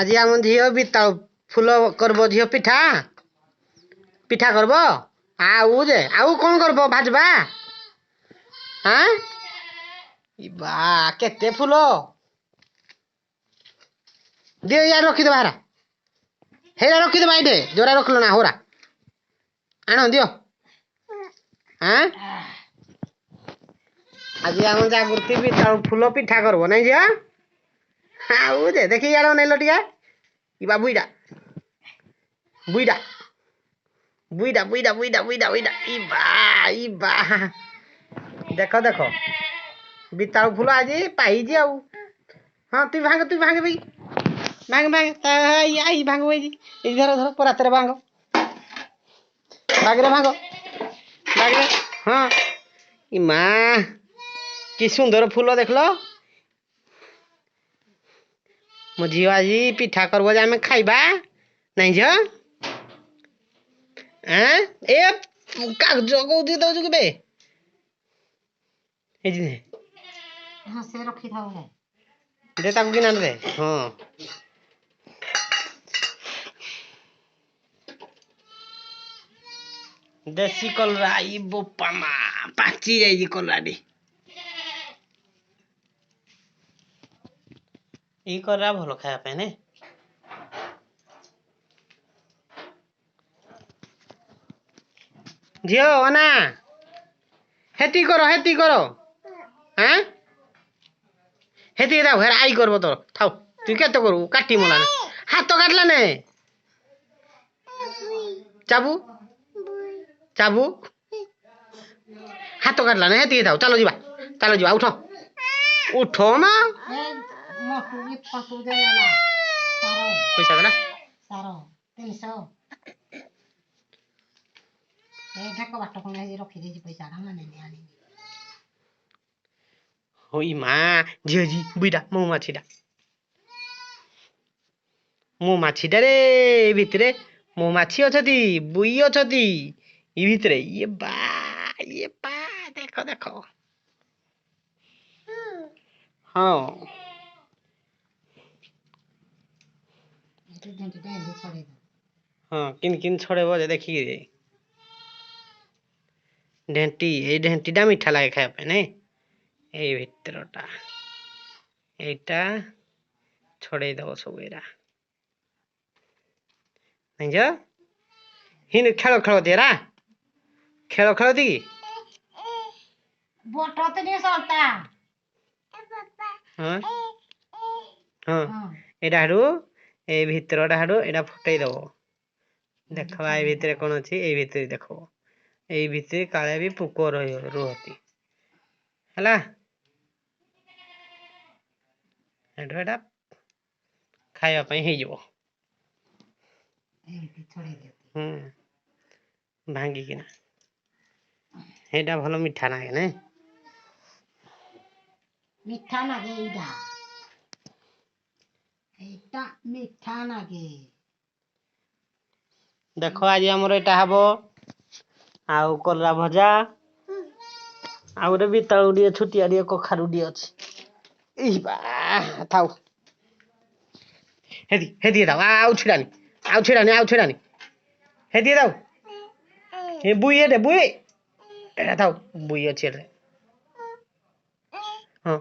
আজি ଆମ ଝିଅ ବିତା ଫୁଲ করব ଝିଅ ପିଠା ପିଠା করব ଆଉ କଣ করব ଭାଜବା ହାଁ ବା କେତେ ଫୁଲ ଦିଅ ୟାର ରଖିଦେବା ହେରା ହେରା ରଖିଦେବା ଏଇଠି ଯୋରା ରଖିଲ ନା ହୋରା ଆଣ ଦିଅ ହାଁ আজি ଆମ ଜାଗୃତି ବିତା ଫୁଲ ପିଠା করব ନାଇଁ ଝିଅ দেখি ইয়ার নেইল টিকা ইবা বুইডা বুইডা বুইডা বুইডা বুইডা বুইডা বুইডা ইবা ইবা দেখো দেখো বিতাউ ফুল আজি পাইছি আউ হ্যাঁ তুই ভাঙ ভাই ভাঙ আই ভাঙ ভাই এই ধর ধর পরাতেরে ভাঙ ভাগরে হ্যাঁ ইমা কি সুন্দর ফুল দেখলো ମୋ ଝିଅ ଆଜି ପିଠା କରିବ ଯେ ଆମେ ଖାଇବା ନାଇଁ ଝିଅ ଏ କାଗଜ କୋଉଠି ଦଉଛୁ କେବେ ସେ ରଖିଥାଉ ଦେ ତାକୁ କିନା ଦେ ହଁ ଦେଶୀ କଲରା ଇ ବୋପା ମା ପାଚି ଯାଇଛି କଲରାଟି ଏଇ କଲରା ଭଲ ଖାଇବା ପାଇଁ ନାଇଁ ଝିଅ ଅନା ହେତି କର হ্যাঁ হেতি দাও হেরা আই করবো তোর থাও তুই কেতে করবো কাটি মোলা না হাত তো কাটলা নে চাবু চাবু হাত তো কাটলা না হেতি দাও চালো ଯିବା উঠ মা পয়সা দেলা ওই মা ঝিও বুইডা মৌমাছিটা রে এই ভিতরে মৌমাছি অছতি বুই অছতি ই ভিতরে ইয়ে বা দেখো দেখো ହଁ ହଁ କିନ୍ ଛଡେଇବ ଯେ ଦେଖିକି ଏଇ ଢେଣ୍ଟିଟା ମିଠା ଲାଗେ ଖାଇବା ପାଇଁ ନାଇଁ ଏଇ ଭିତରଟା এইটা ছড়াই দেব সব এরা ନାଇଁ ହିନ୍ତି ଖେଳ ଦିଏରା ଖେଳତି କି ହଁ ଏଇଟା ହାଡୁ ଏଇ ଭିତରଟା ହାଡୁ ଏଇଟା ଫୁଟେଇ ଦବ ଦେଖବା ଏଇ ଭିତରେ କଣ ଅଛି ଏଇ ଭିତରେ ଦେଖବ ଏଇ ଭିତରେ କାଳେ ବି ପୋକ ରୁହନ୍ତି ହେଲା ଏଇଟା ଖାଇବା ପାଇଁ ହେଇଯିବ ଭାଙ୍ଗିକିନା ସେଇଟା ଭଲ ମିଠା ଲାଗେ ନାଇଁ ମିଠା ଲାଗେ এইটা ମିଠା ଲାଗେ ଦେଖ ଆଜି ଆମର ଏଇଟା ହବ ଆଉ କଲରା ଭଜା ଆଉ ଗୋଟେ ବିତାଳୁ ଟିକେ ଛୋଟିଆ ଟିକେ କଖାରୁ ଟିକେ ଅଛି ଏଇ ବା ଥାଉ ହେଦି ଦାও ଆଉ ଛିଡାନି ହେଦି ଦାও ଏ ବୁଇ ଏଟା ଥାଉ ବୁଇ ଅଛି ଏଟା ହଁ